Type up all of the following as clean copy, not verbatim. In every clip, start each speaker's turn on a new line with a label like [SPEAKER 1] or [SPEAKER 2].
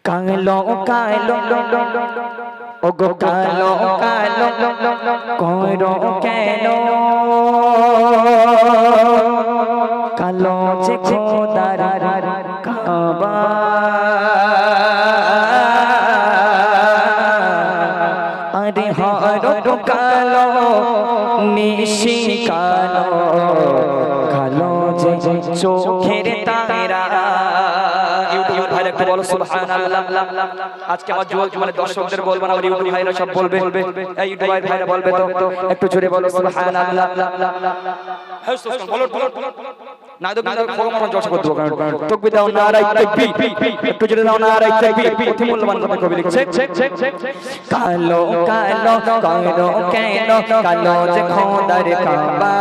[SPEAKER 1] কালো কালো ও গো কালো কালো করো কেন কালো যে খোদার কাবা আরে হরো কালো নিশি কালো কালো যে চোখের তারা ইউটিউব ভাইরা একটু বলো সুবহানাল্লাহ। আজকে আমার যুবক মানে দর্শকদের বলবো না, আমার ইউটিউব ভাইরা সব বলবে, এই ইউটিউব ভাইরা বলবে তো একটু জোরে বলো সুবহানাল্লাহ। হ্যাঁ বলো না তো কিন্তু ফরমান জলসা করতে হবে, কারণ তাকবীর দাও নারায়ে তাকবীর, একটু জোরে দাও নারায়ে তাকবীর। অতি মূল্যবান কথা কবি লিখছে, কালো কালো করো কেন কালো যে খোদার কাবা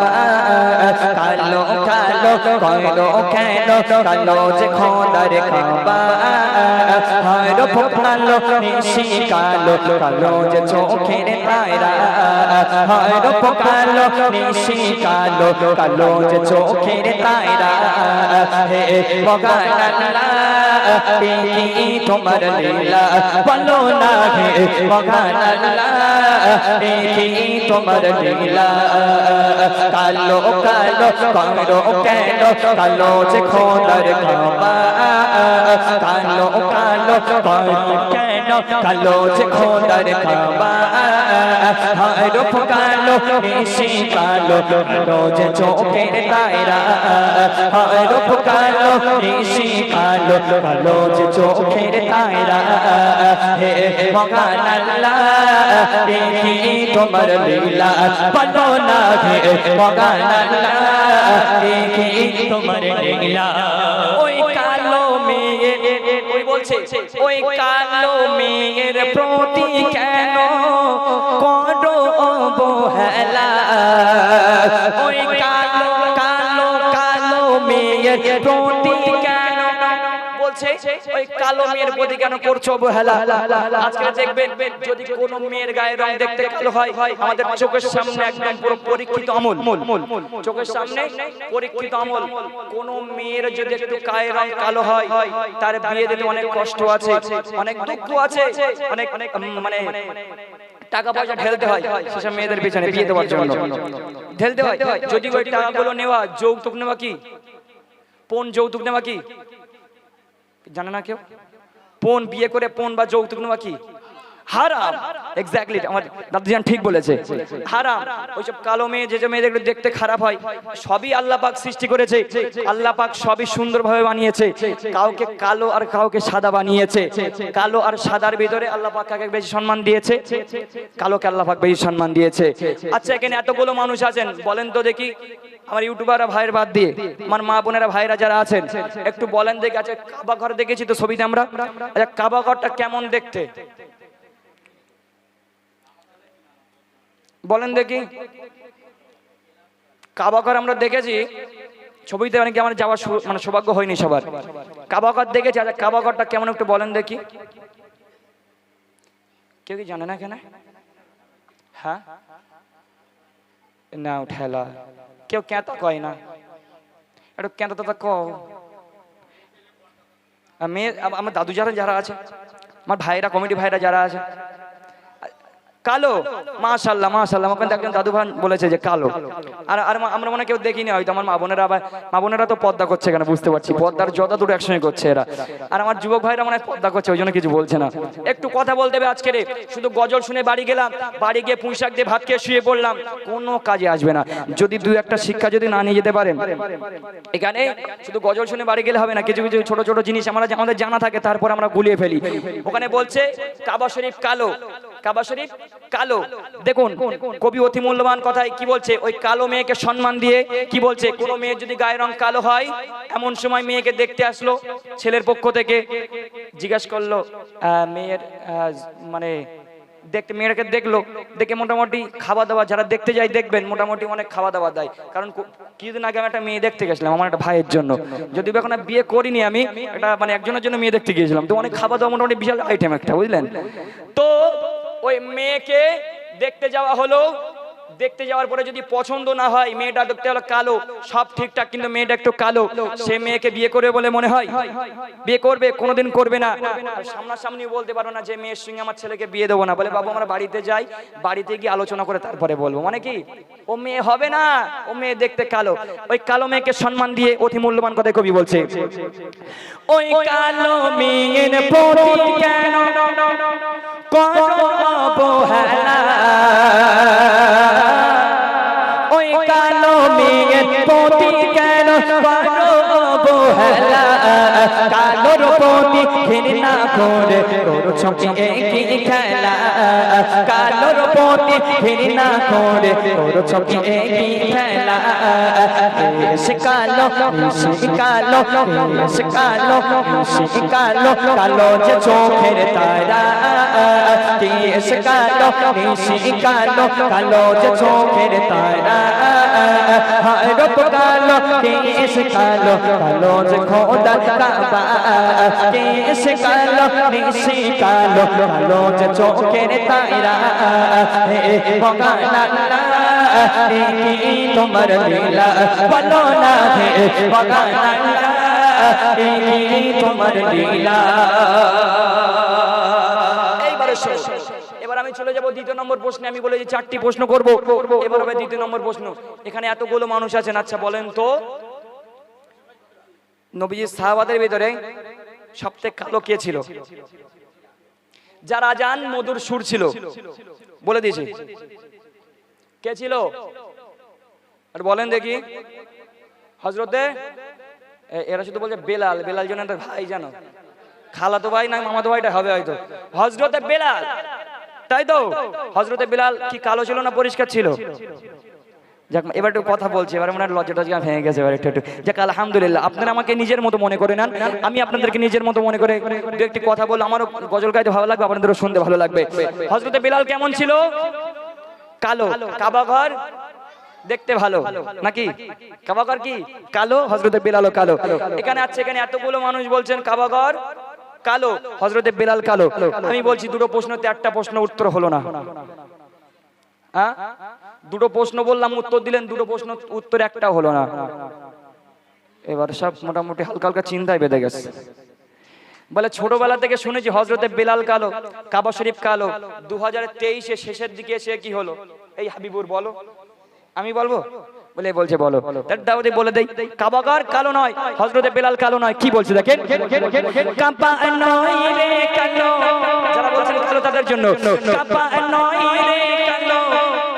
[SPEAKER 1] কালো কালো করো কেন কালো যে খোদার কাবা হরো কালো নিশি কালো কালো যে চোখের তারা হরো কালো নিশি কালো কালো যে চোখের তারা হে মগান আল্লাহ কি তোমার লীলা বলো না হে মগান আল্লাহ কি তোমার লীলা কালো কালো করো কেন কালো যে খোদার কাবা কালো কালো করো কেন কালো যে খোদার কাবা হরো কালো নিশি কালো কালো যে চোখের তারা হরো কালো নিশি কালো কালো যে চোখের তারা হে মগান আল্লাহ দেখি তোমার লীলা বলো না হে মগান আল্লাহ দেখি তোমার লীলা। ওই কালো মেয়ে ওই বলছে ওই কালো মেয়ের প্রতি কেন করো অবহেলা ওই কালো কালো কালো মেয়ের প্রতি কেন বলছে ওই কালো মেয়ের প্রতি কেন করছো অবহেলা। আজকে দেখবেন যদি কোন মেয়ের গায়ের রং দেখতে কালো হয় আমাদের চোখের সামনে একদম পুরো পরীক্ষিত আমল, চোখের সামনে পরীক্ষিত আমল। কোন মেয়ের যদি একটু গায়ের রং কালো হয় তার বিয়ে দিতে অনেক কষ্ট আছে, অনেক দুঃখ আছে, অনেক মানে টাকা পয়সা ঢেলতে হয় সেসব মেয়েদের পিছনে বিয়ে দেওয়ার জন্য ঢেলতে হয়। যদি ওই টাকাগুলো নেওয়া যৌতুক নেওয়া কি পণ যৌতুক নেওয়া কি জানে না কেউ? পণ বিয়ে করে পণ বা যৌতুক নেওয়া কি হারাম। এক্স্যাক্টলি আমার দাদুজান ঠিক বলেছে, হারাম। ওইসব কালো মেয়ে যে মেয়েদের দেখতে খারাপ হয় সবই আল্লাহ পাক সৃষ্টি করেছে, আল্লাহ পাক সবই সুন্দরভাবে বানিয়েছে। কাউকে কালো আর কাউকে সাদা বানিয়েছে, কালো আর সাদার ভিতরে আল্লাহ পাক কাকে বেশি সম্মান দিয়েছে? কালোকে আল্লাহ পাক বেশি সম্মান দিয়েছে। আচ্ছা এখানে এতগুলো মানুষ আছেন বলেন তো দেখি, আমার ইউটিউবাররা ভাইয়ের বাদ দিয়ে আমার মা বোনেরা ভাইরা যারা আছেন একটু বলেন দেখি। আচ্ছা কাবা ঘর দেখেছি তো ছবিতে আমরা, আচ্ছা কাবা ঘরটা কেমন দেখতে বলেন দেখি? কাবা ঘর আমরা দেখেছি ছবিতে, অনেকে আমার যাওয়ার মানে সৌভাগ্য হয়নি সবার। কাবা ঘর দেখেছি, আচ্ছা কাবা ঘরটা কেমন একটু বলেন দেখি। কেউ কি জানে না কেন? হ্যাঁ না ঠেলা কেউ কেঁতা কয় না, একটু কেঁতা তো কও। মেয়ে আমার দাদু যারা আছে, আমার ভাইরা কমিটি ভাইরা যারা আছে কালো, মাশাআল্লাহ মাশাআল্লাহ। আমাকে একজন দাদু ভাই বলেছে যে কালো। আর আমরা মনে কেউ দেখিনি হয়তো। আমার মা বোনেরা তো পর্দা করছে কেন বুঝতে পারছি, পর্দার জদা দুটো একসঙ্গে করছে এরা। আর আমার যুবক ভাইরা মনে হয় পর্দা করছে, ওই জন্য কিছু বলছে না। একটু কথা বলতে হবে আজকে রে। শুধু গজল শুনে বাড়ি গেলাম, বাড়ি গিয়ে পুঁই শাক দিয়ে ভাত খেয়ে শুয়ে পড়লাম, কোনো কাজে আসবে না যদি দুই একটা শিক্ষা যদি না নিয়ে যেতে পারেন। এখানে শুধু গজল শুনে বাড়ি গেলে হবে না, কিছু কিছু ছোট ছোট জিনিস আমাদের জানা থাকে, তারপর আমরা গুলিয়ে ফেলি। ওখানে বলছে কাবা শরীফ কালো, কাবা শরীফ কালো। দেখুন কবি অতি মূল্যবান কথায় কি বলছে, ওই কালো মেয়েকে সম্মান দিয়ে কি বলছে, কোন মেয়ের যদি গায়ের রং কালো হয় এমন সময় মেয়েকে দেখতে আসলো ছেলের পক্ষ থেকে, জিজ্ঞাসা করলো মেয়ের মানে দেখতে, মেয়েটাকে দেখলো, দেখে মোটামুটি খাওয়া দাওয়া, যারা দেখতে যায় দেখবেন মোটামুটি অনেক খাওয়া দাওয়া দেয়। কারণ কিছুদিন আগে আমি একটা মেয়ে দেখতে গেছিলাম আমার একটা ভাইয়ের জন্য, যদি এখন বিয়ে করিনি আমি, এটা মানে একজনের জন্য মেয়ে দেখতে গিয়েছিলাম, তো অনেক খাওয়া দাওয়া মোটামুটি বিশাল আইটেম একটা, বুঝলেন তো। ওই মেয়েকে দেখতে যাওয়া হলো, দেখতে যাওয়ার পরে যদি পছন্দ না হয়, মেয়েটা দেখতে হলো কালো, সব ঠিকঠাক কিন্তু মেয়েটা একটু কালো, সে মেয়েকে বিয়ে করবে বলে মনে হয়? বিয়ে করবে? কোনোদিন করবে না। সামনাসামনি বলতে পারো না যে মেয়ের সঙ্গে আমার ছেলেকে বিয়ে দেবো না, বলে বাবু আমরা বাড়িতে যাই, বাড়িতে গিয়ে আলোচনা করে তারপরে বলবো। মানে কি, ও মেয়ে হবে না, ও মেয়ে দেখতে কালো। ওই কালো মেয়েকে সম্মান দিয়ে অতি মূল্যবান কথা কবি বলছে, ওই কালো মেয়ের প্রতি কেন করো অবহেলা, ওই কালো মেয়ের প্রতি কেন করো অবহেলা, কালোর প্রতি ঘৃণা করে করছো কি খেলা, কালোর প্রতি ঘৃণা করে করছো কি খেলা, সে কালো সে কালো সে কালো সে কালো, কালো যে চোখের তারা, সে কালো সে কালো, কালো যে চোখের তারা, রূপ কালো সে কালো, কালো যে খোদার কাবা, সে কালো সে কালো, কালো যে চোখের তারা, ভগবান আল্লাহ কি তোমার লীলা বলো না, ভগবান আল্লাহ কি তোমার লীলা। এইবারে এবার আমি চলে যাব দ্বিতীয় নম্বর প্রশ্নে। আমি বলে যে 4টি প্রশ্ন করব, এবার হবে দ্বিতীয় নম্বর প্রশ্ন। এখানে এতগুলো মানুষ আছেন, আচ্ছা বলেন তো নবীজির সাহাবাদের ভিতরে সবথেকে কালো কে ছিল? যার আজান মধুর সুর ছিল, বলে দিয়েছি কে ছিল? আর বলেন দেখি। হযরতে, এরা শুধু বলছে বেলাল, বেলাল যেন ভাই, জানো খালাতো ভাই না মামাতো ভাইটা হবে হয়তো, হযরতে বেলাল, তাই তো? হযরতে বেলাল কি কালো ছিল না পরিষ্কার ছিল? যাক, এবার একটু কথা বলছি, এবার মনে হয় লজ্জাটা ভেঙে গেছে এবার একটু। যাক আলহামদুলিল্লাহ, আপনারা আমাকে নিজের মতো মনে করে নেন, আমি আপনাদেরকে নিজের মতো মনে করে দু একটি কথা বললে আমারও গজল গাইতে ভালো লাগবে, আপনাদেরও শুনতে ভালো লাগবে। হযরতে বেলাল কেমন ছিল? কালো। কাবা ঘর দেখতে ভালো নাকি? কাবা ঘর কি কালো? হযরতে বেলালও কালো। এখানে আছে, এখানে এতগুলো মানুষ বলছেন কাবা ঘর কালো, হযরতে বেলাল কালো। আমি বলছি দুটো প্রশ্নতে একটা প্রশ্ন উত্তর হলো না। হ্যাঁ, দুটো প্রশ্ন বললাম, উত্তর দিলেন, দুটো প্রশ্ন উত্তর একটা হলো না। এবার সব মোটামুটি হালকা হালকা চিন্তায় বেঁধে গেছে। বলে ছোটবেলা থেকে শুনেছি হযরতে বেলাল কালো, কাবা শরীফ কালো, 2023 এর শেষের দিকে এসে কি হলো? এই হাবিবুর বলো, আমি বলবো? বলে বলছে বলো, তার দাওয়াতে বলে দেই, কাবা ঘর কালো নয়, হযরতে বেলাল কালো নয়। কি বলছে দেখেন, কাবা নয় রে কালো, যারা বলছেন কালো তাদের জন্য, কাবা নয় রে কালো,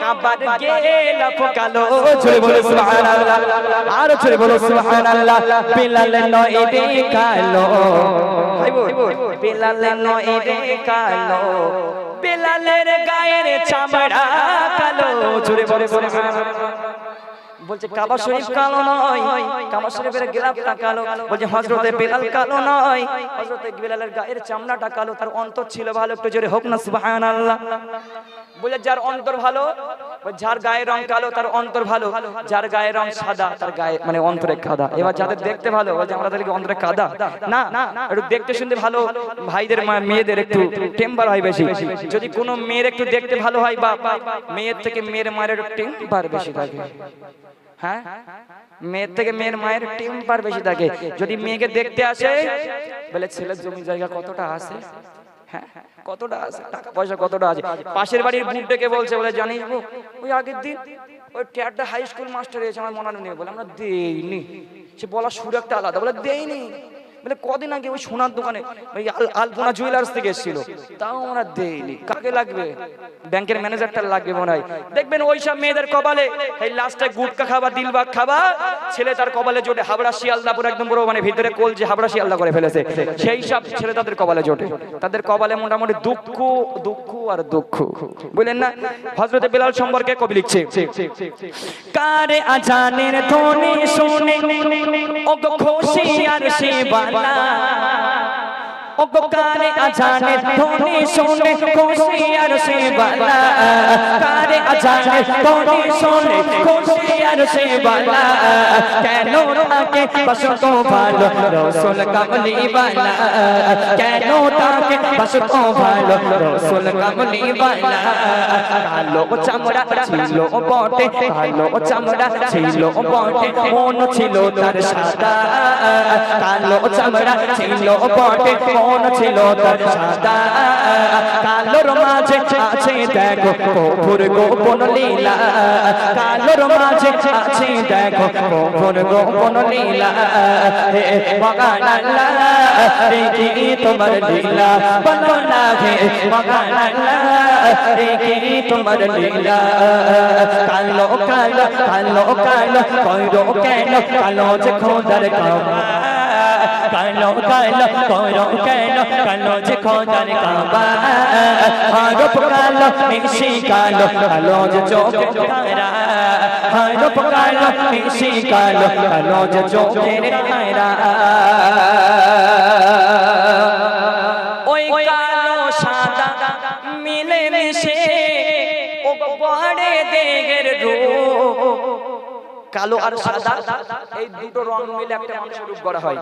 [SPEAKER 1] কাবার গেলাফ কালো, জোরে বলো সুবহানাল্লাহ, আর জোরে বলো সুবহানাল্লাহ। বেলাল নয় রে কালো, বেলাল নয় রে কালো, বেলালের গায়ের চামড়া কালো, জোরে বলো সুবহানাল্লাহ। বলছে কাবা শরীফ কালো নয়, কাবা শরীফের গিলাফটা কালো। বলছে হযরতে বেলাল কালো নয়, হযরতে বেলালের গায়ের চামড়াটা কালো, তার অন্তর ছিল ভালো। একটু জোরে হোক না সুবহানাল্লাহ। বলে যার অন্তর ভালো, যার গায়ের রং কালো তার অন্তর ভালো, যার গায়ের রং সাদা তার গায়ে মানে অন্তরে কাদা। এবার যাদের দেখতে ভালো, বলছে আমাদেরকে অন্তরে কাদা না, একটু দেখতে শুনতে ভালো ভাইদের মেয়েদের একটু টেম্পার হয় বেশি। যদি কোনো মেয়ের একটু দেখতে ভালো হয় বা মেয়ের থেকে মেয়ের মায়ের একটু টেম্পার বেশি থাকে, হ্যাঁ মেয়ের থেকে মেয়ের মায়ের টেম্পার বেশি থাকে। যদি মেয়েকে দেখতে আসে, বলে ছেলের জমি জায়গা কতটা আছে, হ্যাঁ কতটা আছে, টাকা পয়সা কতটা আছে। পাশের বাড়ির বুড়টাকে বলছে, বলে জানিস ওই আগের দিন ওই ট্যাডটা হাই স্কুল মাস্টার এসে আমার মনে নেই, বলে আমরা দেইনি। সে বলার সুর একটা আলাদা, বলে দেইনি। বলে কদিন আগে ওই সোনার দোকানে ওই আলপনা জুয়েলার্স থেকে এসেছিল, তাও আমরা দেইনি। কাকে লাগবে? ব্যাংকের ম্যানেজারটা লাগবে মনে হয়। দেখবেন ওইসব মেয়েদের কপালে এই লাস্টে গুটকা খাবা, দিলবাগ খাবা, ছেলে তার কপালে জোটে হাবড়া শিয়ালদা, পুরো একদম পুরো মানে ভিতরে কোল যে হাবড়া শিয়ালদা করে ফেলেছে, সেই সব ছেলে তাদের কপালে জোটে। তাদের কপালে মোটামুটি দুঃখ দুঃখ আর দুঃখ, বুঝলেন না? হযরতে বেলাল সম্পর্কে কবি লিখছে, কারে আজানের ধ্বনি শুনে ও গো খুশি আর শিবানা, ও কানে আজানে ধ্বনি শুনে খুশি আর সে বালা কানে আজানে ধ্বনি শুনে খুশি আর সে বালা কেন তাকে বসত ভালো রাসূল কামলি বালা কেন তাকে বসত ভালো রাসূল কামলি বালা কালো চামড়া ছিল বটে কালো চামড়া ছিল বটে মন ছিল তার সাদা কালো চামড়া ছিল বটে মন ছিল তার সাদা কালোর মাঝে আছে দেখো প্রভুর গোপন লীলা কালোর মাঝে আছে দেখো প্রভুর গোপন লীলা হে মগান আল্লাহ দেখি তোমার লীলা বলো না হে মগান আল্লাহ দেখি তোমার লীলা কালো কালো কালো কালো কইরো কেন কালো যে খোদার কাবা কালো কালো কইরো কেন কালো যে খোদার কাবা হরফ কালো মিশি কালো কালো যে চোখের তারা হরফ কালো মিশি কালো কালো যে চোখের তারা ওই কালো সাদা মিলে মিশে ও বড়ে দেহের রূপ কালো আর সাদা এই দুটো রং মিলে একটা মানুষের রূপ গড়া হয়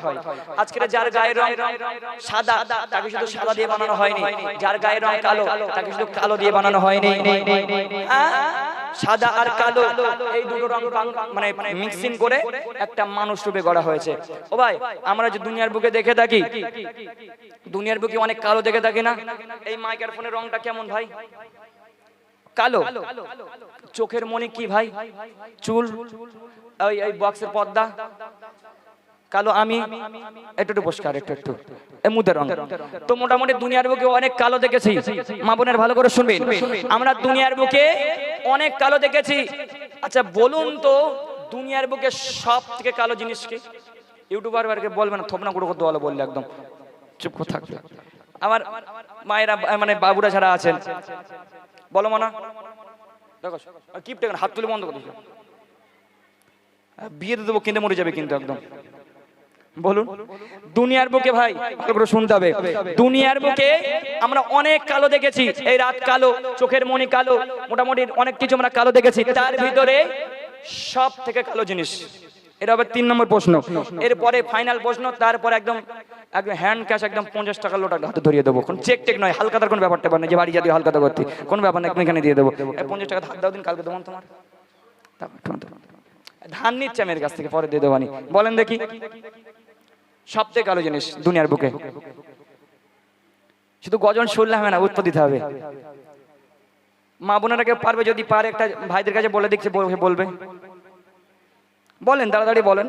[SPEAKER 1] আজকে যার গায়ের রং সাদা তাকে শুধু সাদা দিয়ে বানানো হয়নি যার গায়ের রং কালো তাকে শুধু কালো দিয়ে বানানো হয়নি সাদা আর কালো এই দুটো রং মানে মিক্সিং করে একটা মানুষ রূপে গড়া হয়েছে ও ভাই আমরা যে দুনিয়ার বুকে দেখে থাকি দুনিয়ার বুকে অনেক কালো দেখে থাকি না এই মাইক্রোফোনের রংটা কেমন ভাই কালো চোখের মনি কি ভাই চুল ওই এই বক্সের পর্দা কালো আমি একটু পরিষ্কার একটু এই মুদের রং তো মোটামুটি দুনিয়ার বুকে অনেক কালো দেখেছি মা বোনের ভালো করে শুনবেন আমরা দুনিয়ার বুকে অনেক কালো দেখেছি আচ্ছা বলুন তো দুনিয়ার বুকে সব থেকে কালো জিনিস কি ইউটিউবারকে বলবেন থপনা গুঁড়ো করতে ভালো বললে একদম চুপ করে থাকবে আমার মায়েরা মানে বাবুরা যারা আছেন বলো মানা দেখো কিপটে হাত তুলে বন্ধ করে বিয়ে দেবো কিনে মরে যাবে কিন্তু একদম বলুন দুনিয়ার বুকে ভাই ভালো করে শুনতে হবে দুনিয়ার বুকে আমরা অনেক কালো দেখেছি এই রাত কালো চোখের মনি কালো মোটামুটি অনেক কিছু আমরা কালো দেখেছি তার ভিতরে সব থেকে কালো জিনিস এটা হবে 3 নম্বর প্রশ্ন এরপরে ফাইনাল প্রশ্ন তারপর একদম হ্যান্ড ক্যাশ একদম 50 টাকা লোটা হাতে ধরিয়ে দেবো কোন চেক টেক নয় হালকাতার কোন ব্যাপারটা না যে বাড়ি জাতীয় হালকাতা করতে কোন ব্যাপার না এখানে দিয়ে দেবো 50 টাকা হাত দাও দিন কালকে দেবো তোমার ধান নিচ্ছে মেয়ের কাছ থেকে পরে দিয়ে দেবানি বলেন দেখি সবথেকে কালো জিনিস দুনিয়ার বুকে শুধু গজন শুনলে হবে না উত্তর দিতে হবে মা বোনেরা কেউ পারবে যদি পারে একটা ভাইদের কাছে বলে দেখছে বলবে বলেন তাড়াতাড়ি বলেন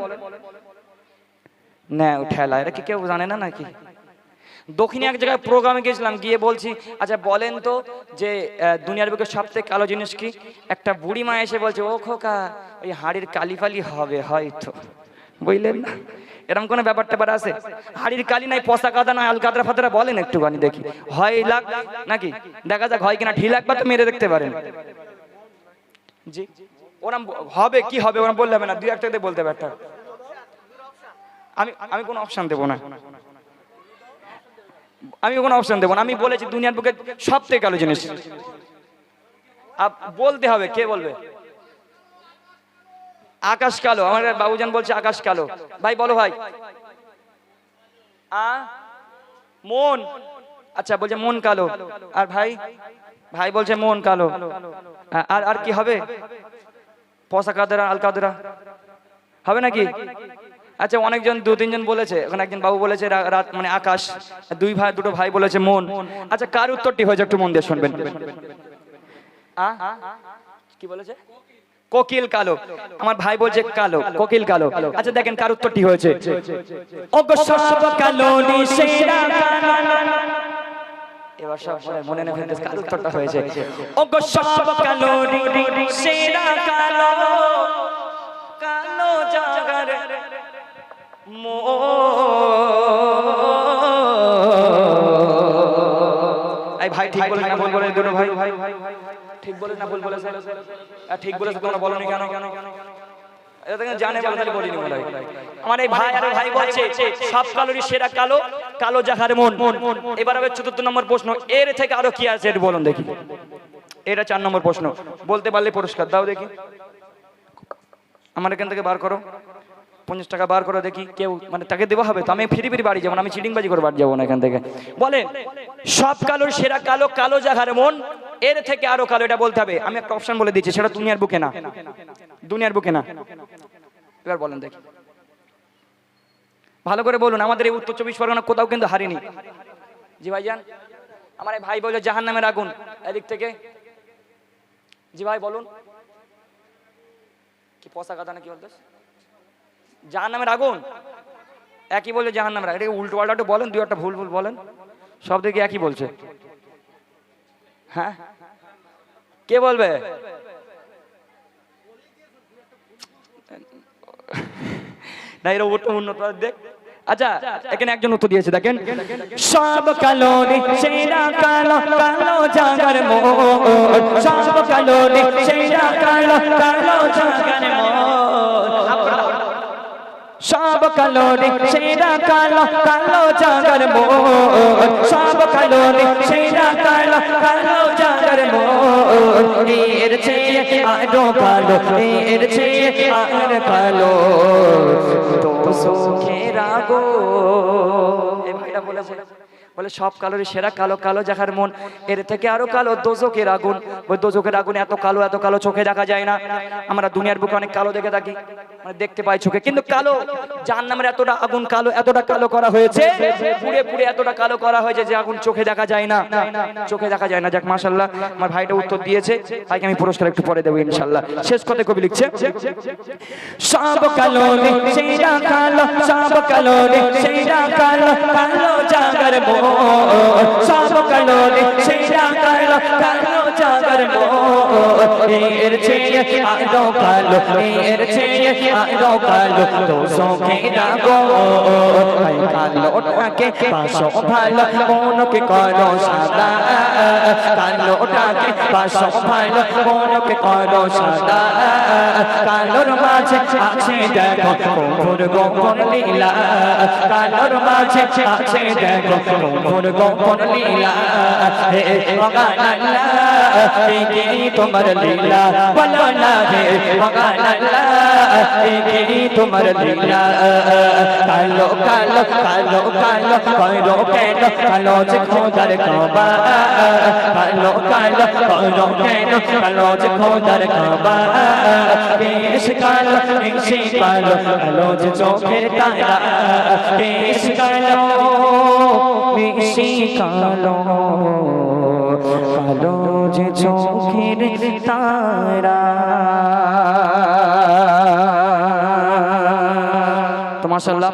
[SPEAKER 1] না ঠেলা এটা কি কেউ জানে না নাকি দক্ষিণে এক জায়গায় প্রোগ্রামে গিয়েছিলাম গিয়ে বলছি আচ্ছা বলেন তো যে দুনিয়ার বুকে সবথেকে কালো জিনিস কি একটা বুড়ি মা এসে বলছে ও খোকা ওই হাড়ির কালি ফালি হবে হয়তো বুঝলেন না এরকম কোনো ব্যাপার ট্যাপার আছে হাড়ির কালি নাই পচা কাদা নাই আলকাতরা ফাতরা বলেন একটুখানি দেখি হয় লাখ নাকি দেখা যাক হয় কিনা ঢিল একবার তো মেরে দেখতে পারেন জি ওরা হবে কি হবে ওরা বললে হবে না দুই একটাতে বলতে হবে একটা আমি কোনো অপশন দেবো না আমি কোনো অপশন দেবো না আমি বলেছি দুনিয়ার বুকে সব থেকে কালো জিনিস বলতে হবে কে বলবে আকাশ কালো আমার বাবুজান বলছে আকাশ কালো ভাই বলো ভাই মন আচ্ছা বলছে মন কালো আর ভাই ভাই বলছে মন কালো আর কি হবে পচা কাদরা আল কাদরা হবে নাকি আচ্ছা অনেকজন 2-3 জন বলেছে এখন একজন বাবু বলেছে রাত মানে আকাশ দুটো ভাই বলেছে মন আচ্ছা কার উত্তরটি হয়েছে একটু মন দিয়ে শুনবেন কি বলেছে কোকিল কালো আমার ভাই বলছে কালো কোকিল কালো আচ্ছা দেখেন কার উত্তরটি হয়েছে ওগো সব কালো নিশেরা এবার সব মনে না ফেলতে কার উত্তরটা হয়েছে ওগো সব কালো নিশেরা কালো কালো জাগার এই ভাই ঠিক বলে না ভুল বলে দুটো ভাই ঠিক বলে না ভুল বলেছে ঠিক বলেছে তোমরা বলনি কেন এটা জানে বলে বলিনি আমার এই ভাই আর ভাই বলছে সব কালোরই সেরা কালো কালো যাহার মন। এবার হবে ৪র্থ নম্বর প্রশ্ন, এর থেকে আরো কি আছে এটা বলুন দেখি। এটা ৪ নম্বর প্রশ্ন, বলতে পারলে পুরস্কার দাও দেখি। আমার এখান থেকে বার করো, 50 টাকা বার করো দেখি। কেউ মানে তাকে দেওয়া হবে তো, আমি ফিরি ফিরি বাড়ি যাবো না, আমি চিটিংবাজি করে বাড়ি যাবো না এখান থেকে। বলেন সব কালোর সেরা কালো, কালো যাহার মন, এর থেকে আরো কালো, এটা বলতে হবে। আমি একটা অপশন বলে দিচ্ছি, সেটা দুনিয়ার বুকে না, দুনিয়ার বুকে না। এবার বলেন দেখি, ভালো করে বলুন। আমাদের এই উত্তর 24 পরগনা কোথাও কিন্তু হারিনি। জি ভাইজান, আমার এই ভাই বলে জাহান্নামের আগুন, এদিক থেকে। জি ভাই বলুন, কি পয়সা কথা না কি বলতেছ? জাহান্নামের আগুন একই বলে, জাহান্নামের আগুন। এটা উল্টো পাল্টা বলেন, দুই একটা ভুল ভুল বলেন, সব দিকে একই বলছে। হ্যাঁ কে বলবে? না এরা উন্নত দেখ। আচ্ছা এখানে একজন উত্তর দিয়েছে, দেখেন। সব কালো রে সেরা কালো, কালো জাগার মন। সব কালো রে সেরা কালো, কালো জাগার মন। সব কালো রে সেরা কালো, কালো জাগার মন। সব কালো রে সেরা কালো, কালো জাগার মন। এর চেয়ে আরো কালো, এর চেয়ে আর কালো তো সুখের আগুন। এই ভাইটা বলেছে, বলে সব কালোরই সেরা কালো, কালো যাহার মন, এর থেকে আরো কালো দোজখের আগুন। ওই দোজখের আগুন এত কালো, এত কালো চোখে দেখা যায় না। আমরা দুনিয়ার বুকে অনেক কালো দেখে থাকি, মানে দেখতে পাই চোখে, কিন্তু কালো জাহান্নামের এতটা আগুন কালো, এতটা কালো করা হয়েছে, পুড়ে পুড়ে এতটা কালো করা হয়েছে যে আগুন চোখে দেখা যায় না, চোখে দেখা যায় না। যাক মাশাআল্লাহ, আমার ভাইটা উত্তর দিয়েছে, ভাইকে আমি পুরস্কার একটু পরে দেবো ইনশাআল্লাহ। শেষ কথা কবি লিখছে, সব কালো রে সেরা কালো, সব কালো রে সেরা কালো, কালো জাগার মন। সব কালো রে সেরা কালো, কালো জাগার মন। এর চেয়ে আরো কালো, এর চেয়ে আরো কালো তো সুখের আগুন। কালোটাকে বাসো ভালো, মনকে করো সাদা। কালোটাকে বাসো ভালো, মনকে করো সাদা। কালোর মাঝে আছে দেখো গোপন গোপন লীলা। কালোর মাঝে আছে দেখো গোপন গোপন লীলা। হে ভগবান আল্লাহ, এই কি তোমার লীলা, বলো না হে ভগবান আল্লাহ, এই কি তোমার লীলা। কালো কালো কালো কালো করো কেন, কালো যে খোদার কাবা। কালো কালো করো কেন, কালো যে খোদার কাবা। বেশ কালো বেশি কালো, কালো যে চোখের তারা। বেশ কালো বেশি কালো, কালো যে চোখের তারা। তো মাশাআল্লাহ।